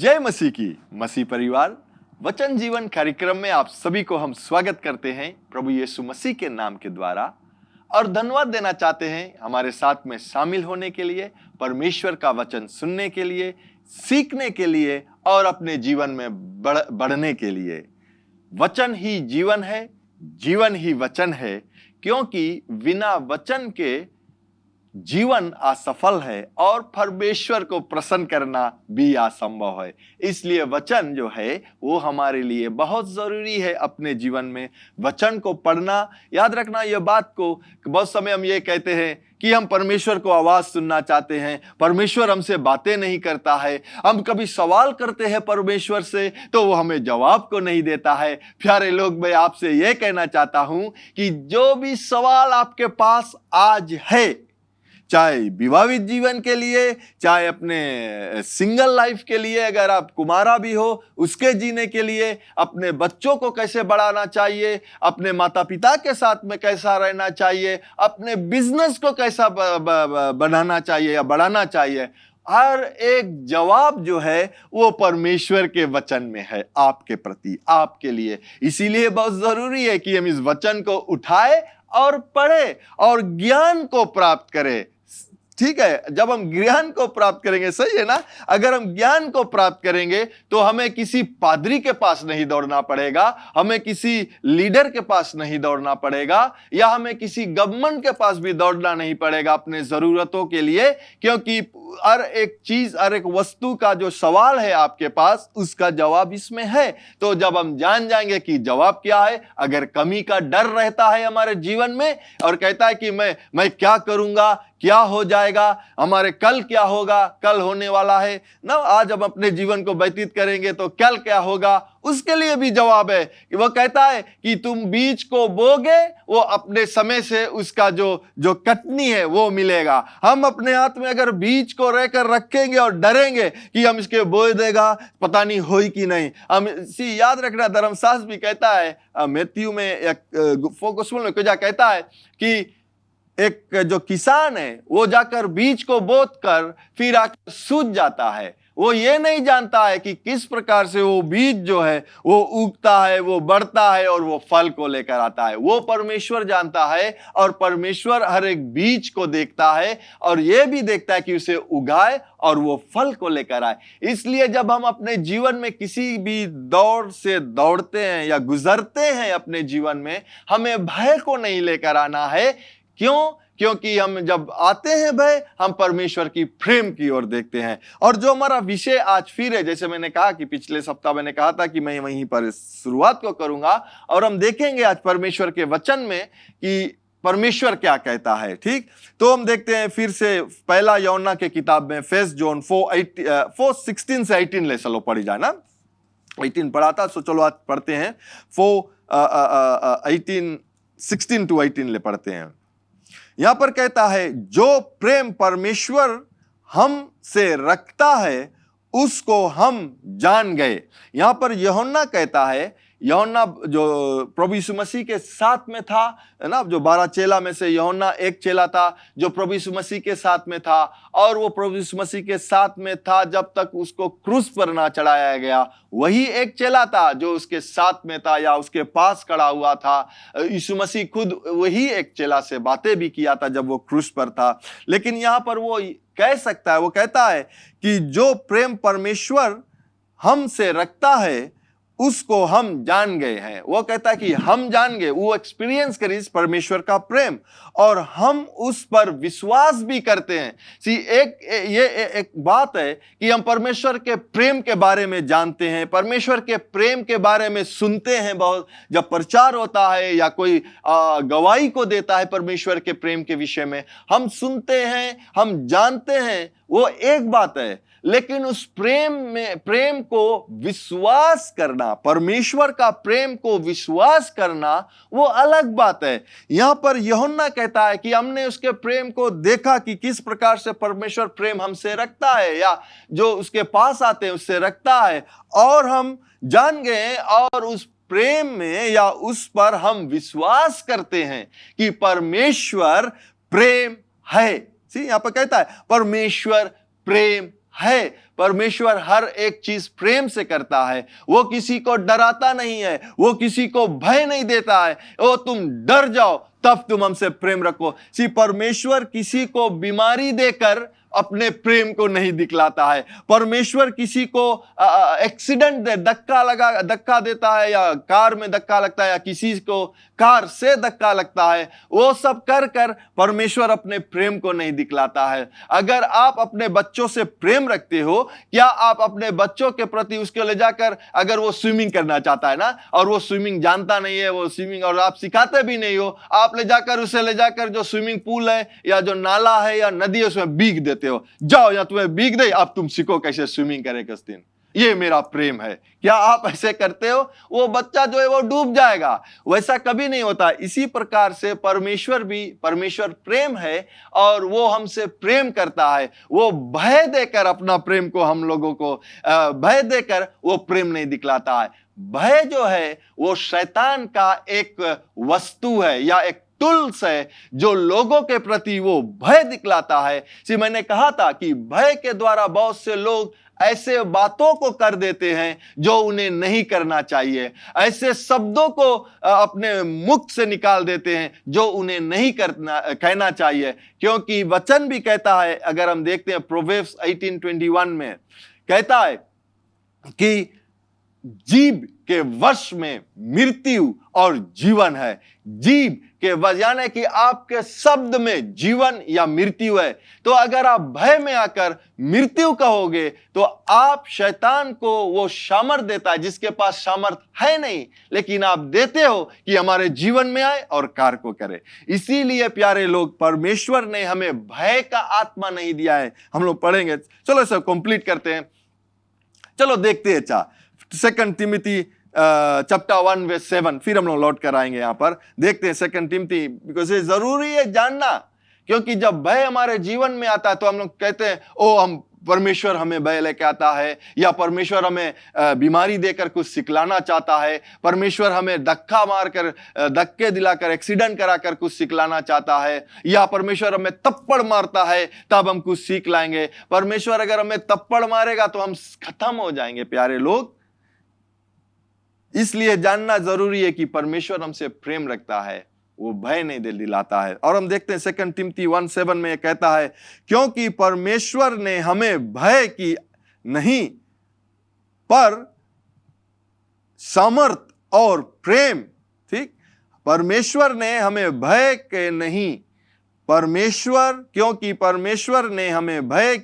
जय मसीह की। मसीह परिवार वचन जीवन कार्यक्रम में आप सभी को हम स्वागत करते हैं प्रभु यीशु मसीह के नाम के द्वारा, और धन्यवाद देना चाहते हैं हमारे साथ में शामिल होने के लिए, परमेश्वर का वचन सुनने के लिए, सीखने के लिए और अपने जीवन में बढ़ने के लिए। वचन ही जीवन है, जीवन ही वचन है, क्योंकि बिना वचन के जीवन असफल है और परमेश्वर को प्रसन्न करना भी असंभव है। इसलिए वचन जो है वो हमारे लिए बहुत जरूरी है। अपने जीवन में वचन को पढ़ना, याद रखना यह बात को। बहुत समय हम ये कहते हैं कि हम परमेश्वर को आवाज सुनना चाहते हैं, परमेश्वर हमसे बातें नहीं करता है। हम कभी सवाल करते हैं परमेश्वर से तो वो हमें जवाब को नहीं देता है। प्यारे लोग, मैं आपसे ये कहना चाहता हूं कि जो भी सवाल आपके पास आज है, चाहे विवाहित जीवन के लिए, चाहे अपने सिंगल लाइफ के लिए, अगर आप कुमारा भी हो उसके जीने के लिए, अपने बच्चों को कैसे बढ़ाना चाहिए, अपने माता पिता के साथ में कैसा रहना चाहिए, अपने बिजनेस को कैसा बनाना चाहिए या बढ़ाना चाहिए, हर एक जवाब जो है वो परमेश्वर के वचन में है आपके प्रति, आपके लिए। इसीलिए बहुत जरूरी है कि हम इस वचन को उठाए और पढ़े और ज्ञान को प्राप्त करें। ठीक है, जब हम ज्ञान को प्राप्त करेंगे, सही है ना, अगर हम ज्ञान को प्राप्त करेंगे तो हमें किसी पादरी के पास नहीं दौड़ना पड़ेगा, हमें किसी लीडर के पास नहीं दौड़ना पड़ेगा, या हमें किसी गवर्नमेंट के पास भी दौड़ना नहीं पड़ेगा अपने जरूरतों के लिए, क्योंकि हर एक चीज, हर एक वस्तु का जो सवाल है आपके पास, उसका जवाब इसमें है। तो जब हम जान जाएंगे कि जवाब क्या है, अगर कमी का डर रहता है हमारे जीवन में और कहता है कि मैं क्या करूंगा, क्या हो जाएगा, हमारे कल क्या होगा, कल होने वाला है ना, आज हम अपने जीवन को व्यतीत करेंगे तो कल क्या होगा, उसके लिए भी जवाब है कि वो कहता है कि तुम बीज को बोगे, वो अपने समय से उसका जो कटनी है वो मिलेगा। हम अपने हाथ में अगर बीज को रहकर रखेंगे और डरेंगे कि हम इसके बोए देगा, पता नहीं होई कि नहीं, हम इसी याद रखना, धर्मशास्त्र भी कहता है, मैथ्यू में एक फोकस में क्या कहता है कि एक जो किसान है वो जाकर बीज को बोत कर फिर आकर सूझ जाता है। वो ये नहीं जानता है कि किस प्रकार से वो बीज जो है वो उगता है, वो बढ़ता है और वो फल को लेकर आता है। वो परमेश्वर जानता है, और परमेश्वर हर एक बीज को देखता है और ये भी देखता है कि उसे उगाए और वो फल को लेकर आए। इसलिए जब हम अपने जीवन में किसी भी दौड़ से दौड़ते हैं या गुजरते हैं अपने जीवन में, हमें भय को नहीं लेकर आना है। क्यों? क्योंकि हम जब आते हैं भय, हम परमेश्वर की प्रेम की ओर देखते हैं। और जो हमारा विषय आज फिर है, जैसे मैंने कहा कि पिछले सप्ताह मैंने कहा था कि मैं वहीं पर शुरुआत को करूंगा, और हम देखेंगे आज परमेश्वर के वचन में कि परमेश्वर क्या कहता है। ठीक, तो हम देखते हैं फिर से पहला यूहन्ना के किताब में, फर्स्ट जॉन 4:16 से 18 ले चलो पढ़ी जाए ना। 18 पढ़ा था, सो चलो आज पढ़ते हैं 16 to 18 ले पढ़ते हैं। यहां पर कहता है, जो प्रेम परमेश्वर हम से रखता है उसको हम जान गए। यहां पर यूहन्ना कहता है, यूहन्ना जो प्रभु यीशु मसीह के साथ में था ना, जो 12 चेला में से यूहन्ना एक चेला था जो प्रभु यीशु मसीह के साथ में था, और वो प्रभु यीशु मसीह के साथ में था जब तक उसको क्रूस पर ना चढ़ाया गया। वही एक चेला था जो उसके साथ में था या उसके पास खड़ा हुआ था। यीशु मसीह खुद वही एक चेला से बातें भी किया था जब वो क्रूस पर था। लेकिन यहाँ पर वो कह सकता है, वो कहता है कि जो प्रेम परमेश्वर हमसे रखता है उसको हम जान गए हैं। वो कहता है कि हम जान गए, वो एक्सपीरियंस करी इस परमेश्वर का प्रेम, और हम उस पर विश्वास भी करते हैं। एक बात है कि हम परमेश्वर के प्रेम के बारे में जानते हैं, परमेश्वर के प्रेम के बारे में सुनते हैं बहुत, जब प्रचार होता है या कोई गवाही को देता है परमेश्वर के प्रेम के विषय में, हम सुनते हैं, हम जानते हैं, वो एक बात है। लेकिन उस प्रेम को विश्वास करना, परमेश्वर का प्रेम को विश्वास करना, वो अलग बात है। यहां पर यूहन्ना कहता है कि हमने उसके प्रेम को देखा कि किस प्रकार से परमेश्वर प्रेम हमसे रखता है, या जो उसके पास आते हैं उससे रखता है, और हम जान गए और उस प्रेम में या उस पर हम विश्वास करते हैं कि परमेश्वर प्रेम है। यहां पर कहता है परमेश्वर प्रेम है। परमेश्वर हर एक चीज प्रेम से करता है। वो किसी को डराता नहीं है, वो किसी को भय नहीं देता है। ओ तुम डर जाओ तब तुम हमसे प्रेम रखो। परमेश्वर किसी को बीमारी देकर अपने प्रेम को नहीं दिखलाता है। परमेश्वर किसी को एक्सीडेंट दे, धक्का देता है, या कार में धक्का लगता है, या किसी को कार से धक्का लगता है, वो सब कर कर परमेश्वर अपने प्रेम को नहीं दिखलाता है। अगर आप अपने बच्चों से प्रेम रखते हो, क्या आप अपने बच्चों के प्रति उसको ले जाकर, अगर वो स्विमिंग करना चाहता है ना, और वो स्विमिंग जानता नहीं है, वो स्विमिंग और आप सिखाते भी नहीं हो, आप उसे ले जाकर जो स्विमिंग पूल है या जो नाला है या नदी है उसमें भीग देते हो, जाओ या तुम्हें भीग दे, अब तुम सीखो कैसे स्विमिंग करे किस्तीन, ये मेरा प्रेम है। क्या आप ऐसे करते हो? वो बच्चा जो है वो डूब जाएगा। वैसा कभी नहीं होता। इसी प्रकार से परमेश्वर प्रेम है और वो हमसे प्रेम करता है। वो भय देकर अपना प्रेम को हम लोगों को भय देकर वो प्रेम नहीं दिखलाता है। भय जो है वो शैतान का एक वस्तु है या एक टूल्स है जो लोगों के प्रति वो भय दिखलाता है। मैंने कहा था कि भय के द्वारा बहुत से लोग ऐसे बातों को कर देते हैं जो उन्हें नहीं करना चाहिए, ऐसे शब्दों को अपने मुख से निकाल देते हैं जो उन्हें नहीं कहना चाहिए, क्योंकि वचन भी कहता है, अगर हम देखते हैं प्रोवेर्ब्स 18:21 में कहता है कि जीभ के वश में मृत्यु और जीवन है। जीभ के वश यानी कि आपके शब्द में जीवन या मृत्यु है। तो अगर आप भय में आकर मृत्यु कहोगे तो आप शैतान को वो सामर्थ देता है जिसके पास सामर्थ है नहीं, लेकिन आप देते हो कि हमारे जीवन में आए और कार्य को करे। इसीलिए प्यारे लोग, परमेश्वर ने हमें भय का आत्मा नहीं दिया है। हम लोग पढ़ेंगे, चलो इसे कंप्लीट करते हैं। चलो देखते हैं 2 तिमोथी चैप्टर 1:7, फिर हम लोग लौट कर आएंगे। यहां पर देखते हैं 2 तिमोथी, बिकॉज ये जरूरी है जानना, क्योंकि जब भय हमारे जीवन में आता है तो हम लोग कहते हैं ओ हम परमेश्वर हमें भय लेके आता है, या परमेश्वर हमें बीमारी देकर कुछ सिखलाना चाहता है, परमेश्वर हमें धक्के दिलाकर एक्सीडेंट कराकर कुछ सिखलाना चाहता है, या परमेश्वर हमें थप्पड़ मारता है तब हम कुछ सीख लाएंगे। परमेश्वर अगर हमें थप्पड़ मारेगा तो हम खत्म हो जाएंगे प्यारे लोग। इसलिए जानना जरूरी है कि परमेश्वर हमसे प्रेम रखता है, वो भय नहीं दिलाता है। और हम देखते हैं 2 तिमोथी 1:7 में कहता है, क्योंकि परमेश्वर ने हमें भय की नहीं पर सामर्थ और प्रेम, ठीक, परमेश्वर ने हमें भय के नहीं, क्योंकि परमेश्वर ने हमें भय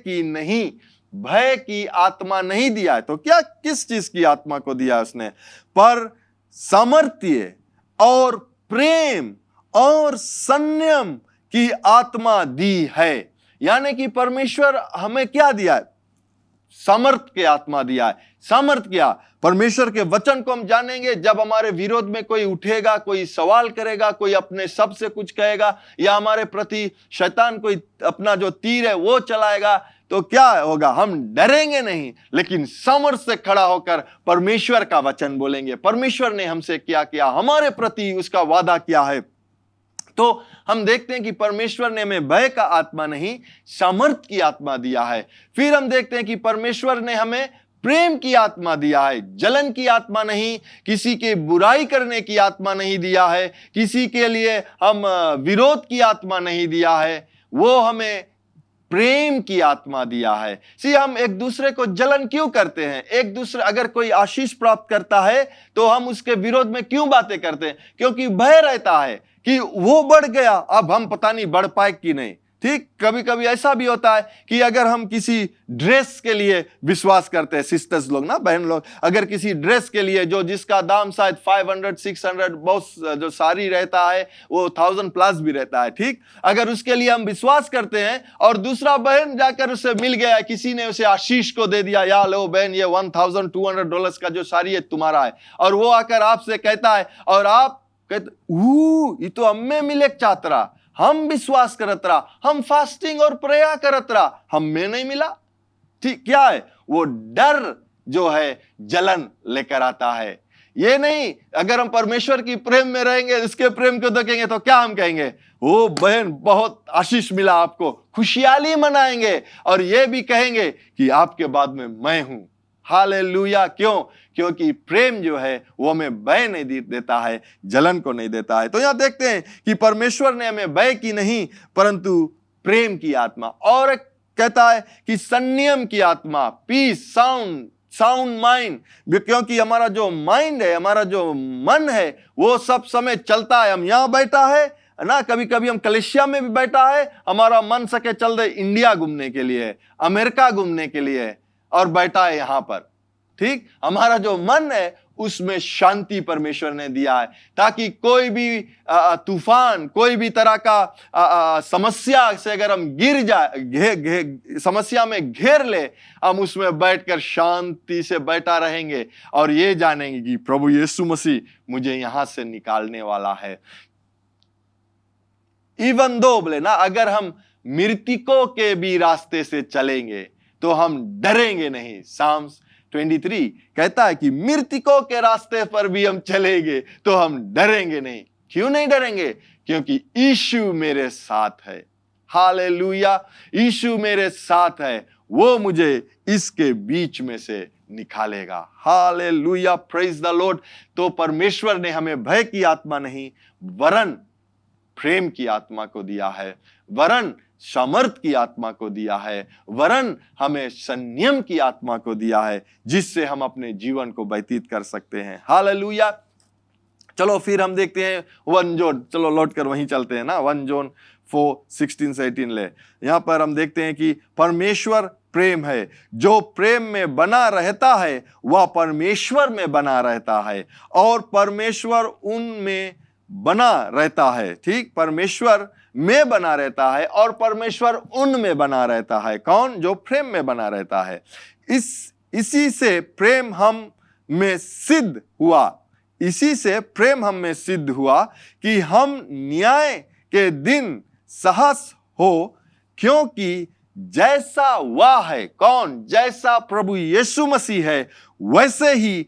की आत्मा नहीं दिया है। तो क्या किस चीज की आत्मा को दिया उसने? पर सामर्थ्य और प्रेम और संयम की आत्मा दी है। यानी कि परमेश्वर हमें क्या दिया है? सामर्थ की आत्मा दिया है। सामर्थ क्या? परमेश्वर के वचन को हम जानेंगे। जब हमारे विरोध में कोई उठेगा, कोई सवाल करेगा, कोई अपने सब से कुछ कहेगा, या हमारे प्रति शैतान कोई अपना जो तीर है वो चलाएगा, तो क्या होगा? हम डरेंगे नहीं, लेकिन सामर्थ से खड़ा होकर परमेश्वर का वचन बोलेंगे। परमेश्वर ने हमसे क्या किया, हमारे प्रति उसका वादा क्या है। तो हम देखते हैं कि परमेश्वर ने हमें भय का आत्मा नहीं, सामर्थ की आत्मा दिया है। फिर हम देखते हैं कि परमेश्वर ने हमें प्रेम की आत्मा दिया है, जलन की आत्मा नहीं, किसी के बुराई करने की आत्मा नहीं दिया है, किसी के लिए हम विरोध की आत्मा नहीं दिया है, वो हमें प्रेम की आत्मा दिया है। हम एक दूसरे को जलन क्यों करते हैं? एक दूसरे अगर कोई आशीष प्राप्त करता है तो हम उसके विरोध में क्यों बातें करते हैं? क्योंकि भय रहता है कि वो बढ़ गया, अब हम पता नहीं बढ़ पाए कि नहीं। ठीक, कभी कभी ऐसा भी होता है कि अगर हम किसी ड्रेस के लिए विश्वास करते हैं, सिस्टर्स लोग ना, बहन लोग, अगर किसी ड्रेस के लिए जो जिसका दाम शायद 500-600, बहुत जो साड़ी रहता है वो 1000+ भी रहता है, ठीक, अगर उसके लिए हम विश्वास करते हैं और दूसरा बहन जाकर उसे मिल गया, किसी ने उसे आशीष को दे दिया, या लो बहन ये $1200 का जो साड़ी है तुम्हारा है, और वो आकर आपसे कहता है और आप कहते ये तो हमें मिले चातरा, हम विश्वास करत रहा, हम फास्टिंग और प्रेयर करत रहा, हमें नहीं मिला। ठीक, क्या है? वो डर जो है जलन लेकर आता है। ये नहीं, अगर हम परमेश्वर की प्रेम में रहेंगे, इसके प्रेम को देखेंगे तो क्या हम कहेंगे? ओ बहन बहुत आशीष मिला आपको, खुशहाली मनाएंगे और ये भी कहेंगे कि आपके बाद में मैं हूं। हालेलुया। क्यों? क्योंकि प्रेम जो है वो हमें भय नहीं देता है, जलन को नहीं देता है। तो यहां देखते हैं कि परमेश्वर ने हमें भय की नहीं परंतु प्रेम की आत्मा, और कहता है कि संयम की आत्मा, पीस, साउंड माइंड, क्योंकि हमारा जो माइंड है, हमारा जो मन है वो सब समय चलता है। हम यहां बैठा है ना, कभी कभी हम कलेशिया में भी बैठा है, हमारा मन सके चल दे इंडिया घूमने के लिए, अमेरिका घूमने के लिए, और बैठा है यहां पर। ठीक, हमारा जो मन है उसमें शांति परमेश्वर ने दिया है, ताकि कोई भी तूफान, कोई भी तरह का समस्या से अगर हम गिर जाए, समस्या में घेर ले, हम उसमें बैठकर शांति से बैठा रहेंगे और ये जानेंगे कि प्रभु यीशु मसीह मुझे यहां से निकालने वाला है। इवन दो बोले ना, अगर हम मृतकों के भी रास्ते से चलेंगे तो हम डरेंगे नहीं। साम्स 23 कहता है कि मृतकों के रास्ते पर भी हम चलेंगे तो हम डरेंगे नहीं। क्यों नहीं डरेंगे? क्योंकि यीशु मेरे साथ है। हालेलुया। यीशु मेरे साथ है, वो मुझे इसके बीच में से निकालेगा। Hallelujah, praise the Lord. तो परमेश्वर ने हमें भय की आत्मा नहीं वरन प्रेम की आत्मा को दिया है, वरन सामर्थ की आत्मा को दिया है, वरन हमें संयम की आत्मा को दिया है, जिससे हम अपने जीवन को व्यतीत कर सकते हैं। हालेलुया। चलो फिर हम देखते हैं 1 जॉन, चलो लौट कर वहीं चलते हैं ना, 1 जॉन 4:16 से 18 ले। यहां पर हम देखते हैं कि परमेश्वर प्रेम है, जो प्रेम में बना रहता है वह परमेश्वर में बना रहता है और परमेश्वर उनमें बना रहता है। ठीक, परमेश्वर में बना रहता है और परमेश्वर उनमें बना रहता है। कौन? जो प्रेम में बना रहता है। इसी से प्रेम हम में सिद्ध हुआ, इसी से प्रेम हम में सिद्ध हुआ कि हम न्याय के दिन साहस हो, क्योंकि जैसा वह है, कौन? जैसा प्रभु यीशु मसीह है वैसे ही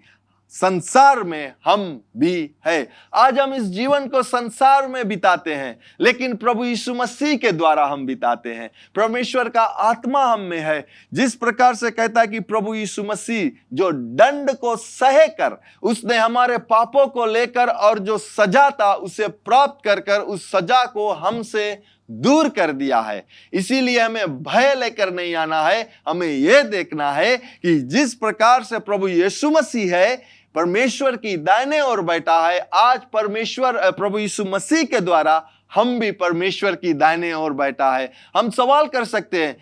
संसार में हम भी है। आज हम इस जीवन को संसार में बिताते हैं, लेकिन प्रभु यीशु मसीह के द्वारा हम बिताते हैं। परमेश्वर का आत्मा हम में है। जिस प्रकार से कहता है कि प्रभु यीशु मसीह जो दंड को सहे कर, उसने हमारे पापों को लेकर और जो सजा था उसे प्राप्त कर कर उस सजा को हमसे दूर कर दिया है। इसीलिए हमें भय लेकर नहीं आना है, हमें यह देखना है कि जिस प्रकार से प्रभु यीशु मसीह है परमेश्वर की दाहिने ओर बैठा है, आज परमेश्वर प्रभु यीशु मसीह के द्वारा हम भी परमेश्वर की दाहिने ओर बैठा है। हम सवाल कर सकते हैं,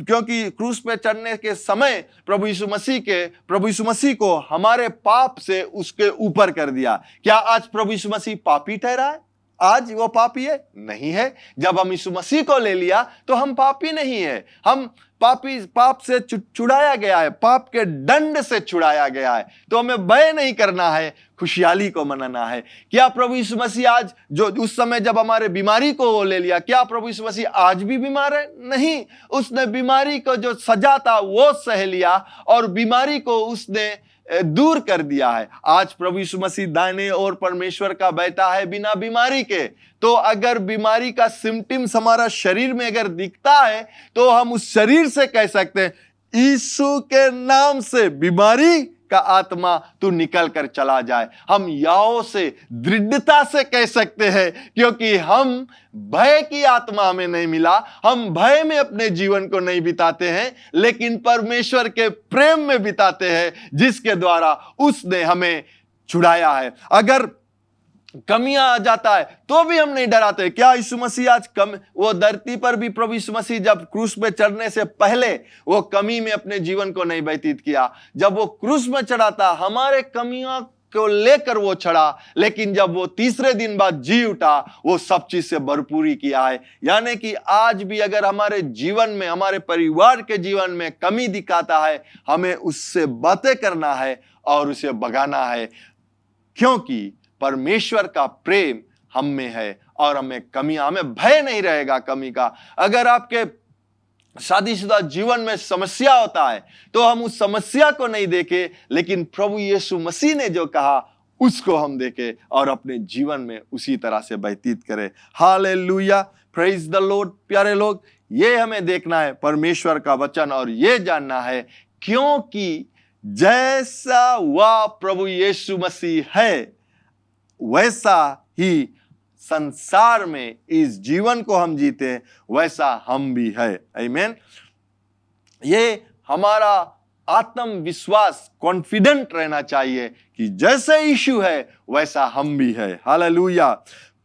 क्योंकि क्रूस पे चढ़ने के समय प्रभु यीशु मसीह को हमारे पाप से उसके ऊपर कर दिया। क्या आज प्रभु यीशु मसीह पापी ठहरा है? आज वो पापी है? नहीं है। जब हम यीशु मसीह को ले लिया तो हम पापी नहीं है। हम पाप से छुड़ाया गया है, पाप के दंड से छुड़ाया गया है। तो हमें भय नहीं करना है, खुशहाली को मनाना है। क्या प्रभु यीशु मसीह आज, जो उस समय जब हमारे बीमारी को वो ले लिया, क्या प्रभु यीशु मसीह आज भी बीमार है? नहीं। उसने बीमारी को जो सजा था वो सह लिया और बीमारी को उसने दूर कर दिया है। आज प्रभु यीशु मसीह दाहिने ओर परमेश्वर का बैठा है बिना बीमारी के। तो अगर बीमारी का सिम्टम्स हमारा शरीर में अगर दिखता है तो हम उस शरीर से कह सकते हैं, यीशु के नाम से बीमारी का आत्मा तू निकल कर चला जाए। हम याओ से दृढ़ता से कह सकते हैं, क्योंकि हम भय की आत्मा हमें नहीं मिला, हम भय में अपने जीवन को नहीं बिताते हैं, लेकिन परमेश्वर के प्रेम में बिताते हैं, जिसके द्वारा उसने हमें छुड़ाया है। अगर कमियां आ जाता है तो भी हम नहीं डराते। क्या यीशु मसीह आज वो धरती पर भी प्रभु यीशु मसीह जब क्रूस पे चढ़ने से पहले वो कमी में अपने जीवन को नहीं व्यतीत किया। जब वो क्रूस में चढ़ा था हमारे कमियों को लेकर वो चढ़ा, लेकिन जब वो तीसरे दिन बाद जी उठा वो सब चीज से भरपूरी किया है। यानी कि आज भी अगर हमारे जीवन में, हमारे परिवार के जीवन में कमी दिखाता है, हमें उससे बातें करना है और उसे भगाना है, क्योंकि परमेश्वर का प्रेम हम में है और हमें भय नहीं रहेगा कमी का। अगर आपके शादीशुदा जीवन में समस्या होता है तो हम उस समस्या को नहीं देखें, लेकिन प्रभु यीशु मसीह ने जो कहा उसको हम देखें और अपने जीवन में उसी तरह से व्यतीत करें। Hallelujah, praise the Lord. प्यारे लोग, ये हमें देखना है परमेश्वर का वचन और ये जानना है, क्योंकि जैसा वह प्रभु यीशु मसीह है वैसा ही संसार में इस जीवन को हम जीते हैं, वैसा हम भी है। आमीन। ये हमारा आत्मविश्वास, कॉन्फिडेंट रहना चाहिए कि जैसे यीशु है वैसा हम भी है। हालेलुया।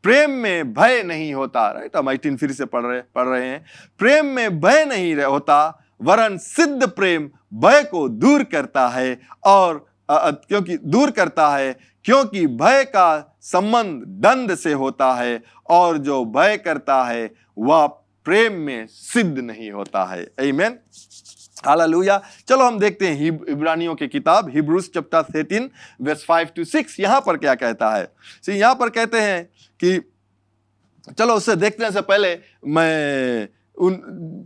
प्रेम में भय नहीं होता, राइट, हम 18 फिर से पढ़ रहे हैं। प्रेम में भय नहीं होता, वरन सिद्ध प्रेम भय को दूर करता है, और क्योंकि भय का संबंध दंड से होता है, और जो भय करता है वह प्रेम में सिद्ध नहीं होता है। आमीन। हालेलुया। चलो हम देखते हैं इब्रानियों की किताब, हिब्रूज चैप्टर 13 वर्स 5 to 6। यहां पर क्या कहता है? यहां पर कहते हैं कि, चलो उससे देखने से पहले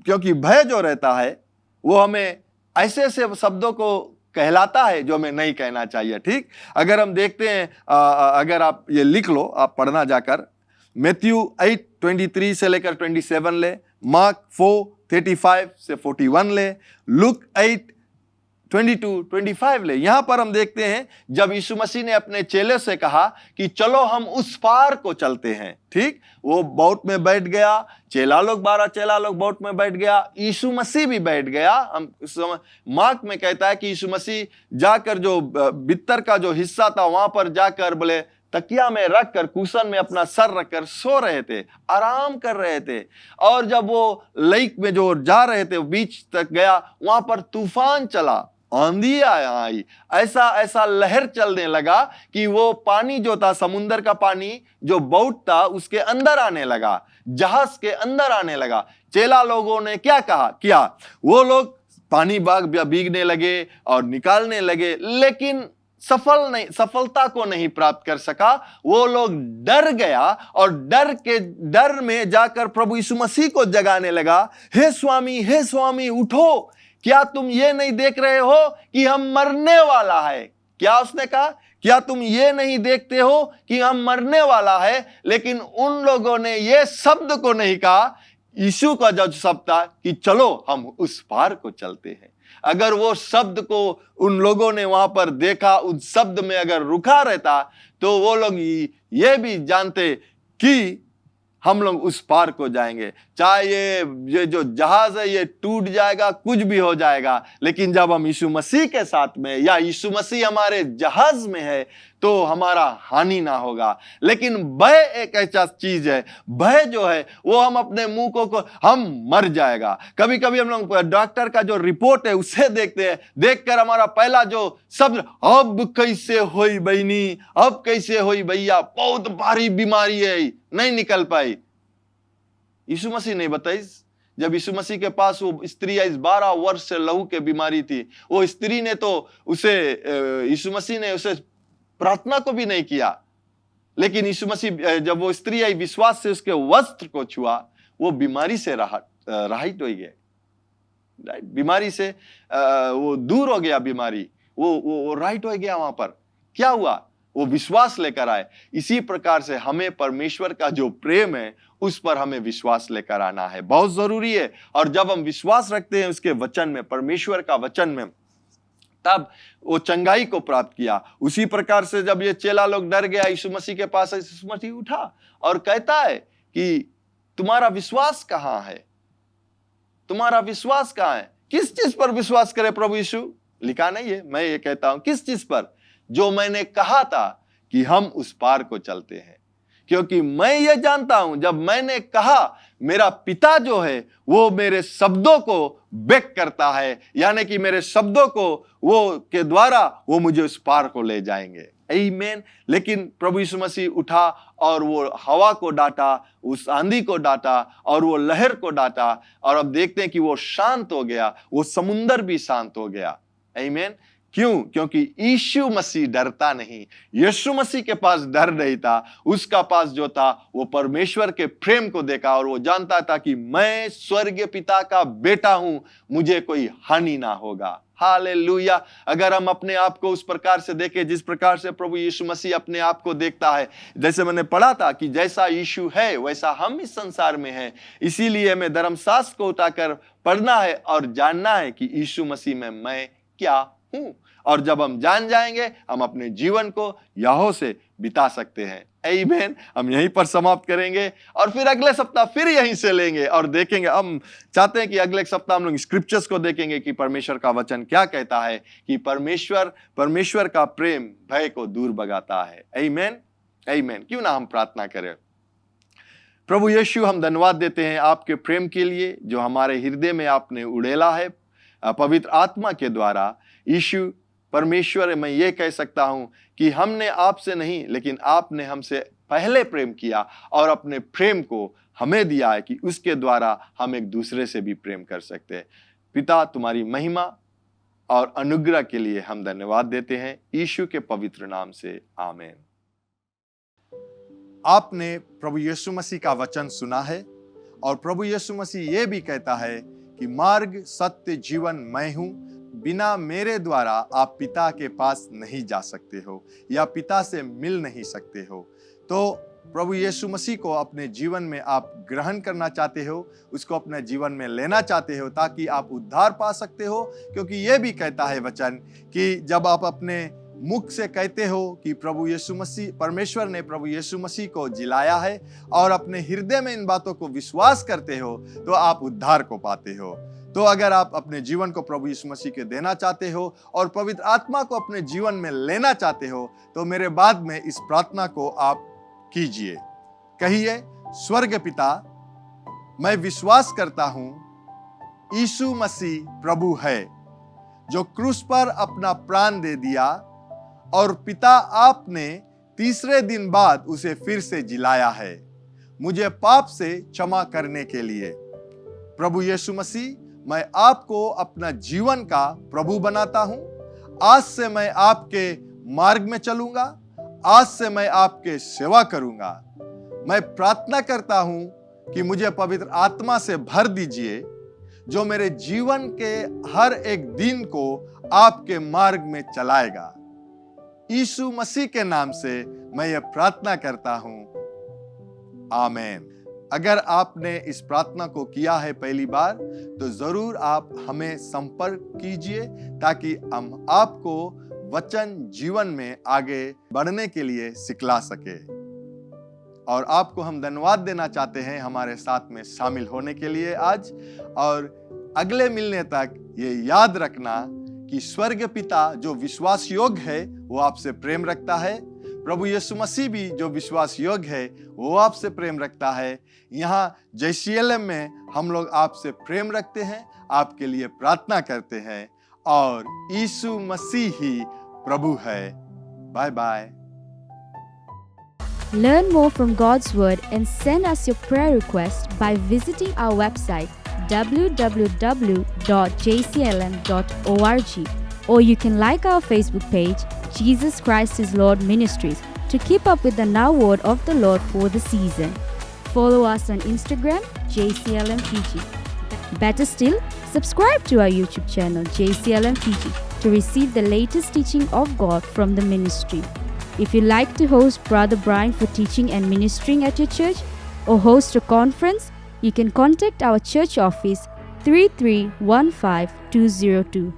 क्योंकि भय जो रहता है वो हमें ऐसे ऐसे शब्दों को कहलाता है जो हमें नहीं कहना चाहिए। ठीक, अगर हम देखते हैं, अगर आप ये लिख लो, आप पढ़ना जाकर, मैथ्यू 8:23 से लेकर 27 ले, मार्क 4:35 से 41 ले, लुक 8:22-25 ले। यहां पर हम देखते हैं जब यीशु मसीह ने अपने चेले से कहा कि चलो हम उस पार को चलते हैं। ठीक, वो बोट में बैठ गया, 12 चेला लोग बोट में बैठ गया, यीशु मसीह भी बैठ गया। हम मार्क में कहता है कि यीशु मसीह जाकर जो बिस्तर का जो हिस्सा था वहां पर जाकर बोले तकिया में रखकर, कुशन में अपना सर रखकर सो रहे थे, आराम कर रहे थे। और जब वो लेक में जो जा रहे थे, बीच तक गया, वहां पर तूफान चला, आंधी आई, ऐसा लहर चलने लगा कि वो पानी जो था, समुंदर का पानी जो बोट था, उसके अंदर आने लगा, जहाज के अंदर आने लगा। चेला लोगों ने क्या किया? वो लोग पानी भीगने लगे और निकालने लगे, लेकिन सफलता को नहीं प्राप्त कर सका। वो लोग डर गया और डर में जाकर प्रभु यीशु मसीह को जगाने लगा, हे स्वामी उठो, क्या तुम ये नहीं देख रहे हो कि हम मरने वाला है? क्या उसने कहा? क्या तुम ये नहीं देखते हो कि हम मरने वाला है? लेकिन उन लोगों ने ये शब्द को नहीं कहा। यीशु का जो शब्द था कि चलो हम उस पार को चलते हैं। अगर वो शब्द को उन लोगों ने वहां पर देखा, उस शब्द में अगर रुका रहता, तो वो लोग ये भी जानते कि हम लोग उस पार को जाएंगे। चाहे ये जो जहाज है ये टूट जाएगा, कुछ भी हो जाएगा, लेकिन जब हम यीशु मसीह के साथ में, या यीशु मसीह हमारे जहाज में है, तो हमारा हानि ना होगा। लेकिन भय एक ऐसा चीज है, भय जो है वो हम अपने मुंह को हम मर जाएगा। कभी कभी हम लोग डॉक्टर का जो रिपोर्ट है उसे देखते हैं, देखकर हमारा पहला जो शब्द, अब कैसे होई बहनी, अब कैसे होई भैया, बहुत भारी बीमारी है, नहीं निकल पाई। यीशु मसीह नहीं बताई। जब यीशु मसीह के पास वो स्त्री आई, 12 वर्ष से लहू के बीमारी थी, वो स्त्री ने तो यीशु मसीह ने उसे प्रार्थना को भी नहीं किया, लेकिन यीशु मसीह जब वो स्त्री आई, विश्वास से उसके वस्त्र को छुआ, वो बीमारी से राहत हो गया। बीमारी से वो दूर हो गया, बीमारी वो राइट हो गया। वहां पर क्या हुआ? वो विश्वास लेकर आए। इसी प्रकार से हमें परमेश्वर का जो प्रेम है उस पर हमें विश्वास लेकर आना है, बहुत जरूरी है। और जब हम विश्वास रखते हैं उसके वचन में, परमेश्वर का वचन में, तब वो चंगाई को प्राप्त किया। उसी प्रकार से जब ये चेला लोग डर गया, यीशु मसीह के पास यीशु मसीह उठा और कहता है कि तुम्हारा विश्वास कहां है? तुम्हारा विश्वास कहां है? किस चीज पर विश्वास करे प्रभु यीशु? लिखा नहीं है, मैं ये कहता हूं, किस चीज पर? जो मैंने कहा था कि हम उस पार को चलते हैं। क्योंकि मैं ये जानता हूं, जब मैंने कहा, मेरा पिता जो है वो मेरे शब्दों को बैक करता है, यानी कि मेरे शब्दों को वो के द्वारा वो मुझे उस पार को ले जाएंगे। आमीन। लेकिन प्रभु यीशु मसीह उठा और वो हवा को डांटा, उस आंधी को डांटा और वो लहर को डांटा, और अब देखते हैं कि वो शांत हो गया, वो समुंदर भी शांत हो गया। आमीन। क्यों? क्योंकि यीशु मसीह डरता नहीं। यीशु मसीह के पास डर नहीं था, उसका पास जो था वो परमेश्वर के प्रेम को देखा और वो जानता था कि मैं स्वर्गीय पिता का बेटा हूं, मुझे कोई हानि ना होगा। हालेलुया। अगर हम अपने आप को उस प्रकार से देखें जिस प्रकार से प्रभु यीशु मसीह अपने आप को देखता है, जैसे मैंने पढ़ा था कि जैसा यीशु है वैसा हम इस संसार में हैं, इसीलिए हमें धर्मशास्त्र को उठाकर पढ़ना है और जानना है कि यीशु मसीह में मैं क्या हूं। और जब हम जान जाएंगे, हम अपने जीवन को यहोवा से बिता सकते हैं। आमीन। हम यहीं पर समाप्त करेंगे और फिर अगले सप्ताह फिर यहीं से लेंगे और देखेंगे। हम चाहते हैं कि अगले सप्ताह हम लोग स्क्रिप्चर्स को देखेंगे कि परमेश्वर का वचन क्या कहता है, कि परमेश्वर का प्रेम भय को दूर भगाता है। आमीन, आमीन। क्यों ना हम प्रार्थना करें। प्रभु यीशु, हम धन्यवाद देते हैं आपके प्रेम के लिए जो हमारे हृदय में आपने उड़ेला है पवित्र आत्मा के द्वारा। यीशु परमेश्वर, मैं ये कह सकता हूं कि हमने आपसे नहीं लेकिन आपने हमसे पहले प्रेम किया और अपने प्रेम को हमें दिया है कि उसके द्वारा हम एक दूसरे से भी प्रेम कर सकते हैं। पिता, तुम्हारी महिमा और अनुग्रह के लिए हम धन्यवाद देते हैं, यीशु के पवित्र नाम से, आमीन। आपने प्रभु यीशु मसीह का वचन सुना है और प्रभु यीशु मसीह ये भी कहता है कि मार्ग, सत्य, जीवन मैं हूं, बिना मेरे द्वारा आप पिता के पास नहीं जा सकते हो या पिता से मिल नहीं सकते हो। तो प्रभु यीशु मसीह को अपने जीवन में आप ग्रहण करना चाहते हो, उसको अपने जीवन में लेना चाहते हो ताकि आप उद्धार पा सकते हो। क्योंकि ये भी कहता है वचन कि जब आप अपने मुख से कहते हो कि प्रभु यीशु मसीह, परमेश्वर ने प्रभु यीशु मसीह को जिलाया है और अपने हृदय में इन बातों को विश्वास करते हो तो आप उद्धार को पाते हो। तो अगर आप अपने जीवन को प्रभु यीशु मसीह के देना चाहते हो और पवित्र आत्मा को अपने जीवन में लेना चाहते हो तो मेरे बाद में इस प्रार्थना को आप कीजिए। कहिए, स्वर्ग पिता, मैं विश्वास करता हूं यीशु मसीह प्रभु है जो क्रूस पर अपना प्राण दे दिया और पिता आपने तीसरे दिन बाद उसे फिर से जिलाया है मुझे पाप से क्षमा करने के लिए। प्रभु यीशु मसीह, मैं आपको अपना जीवन का प्रभु बनाता हूं। आज से मैं आपके मार्ग में चलूंगा, आज से मैं आपके सेवा करूंगा। मैं प्रार्थना करता हूं कि मुझे पवित्र आत्मा से भर दीजिए जो मेरे जीवन के हर एक दिन को आपके मार्ग में चलाएगा। यीशु मसीह के नाम से मैं ये प्रार्थना करता हूं, आमीन। अगर आपने इस प्रार्थना को किया है पहली बार तो जरूर आप हमें संपर्क कीजिए ताकि हम आपको वचन जीवन में आगे बढ़ने के लिए सिखला सके। और आपको हम धन्यवाद देना चाहते हैं हमारे साथ में शामिल होने के लिए आज। और अगले मिलने तक ये याद रखना कि स्वर्ग पिता जो विश्वास योग्य है वो आपसे प्रेम रखता है। प्रभु यीशु मसीह भी जो विश्वास योग्य है वो आपसे प्रेम रखता है। यहाँ JCLM में हम लोग आपसे प्रेम रखते हैं, आपके लिए प्रार्थना करते हैं और यीशु मसीह ही प्रभु है। Bye bye. Learn more from God's Word and send us your prayer requests by visiting our website www.jclm.org, or you can like our Facebook page, Jesus Christ is Lord Ministries, to keep up with the now word of the Lord for the season. Follow us on Instagram, JCLM Fiji. Better still, subscribe to our YouTube channel, JCLM Fiji, to receive the latest teaching of God from the ministry. If you like to host Brother Brian for teaching and ministering at your church, or host a conference, you can contact our church office 3315202.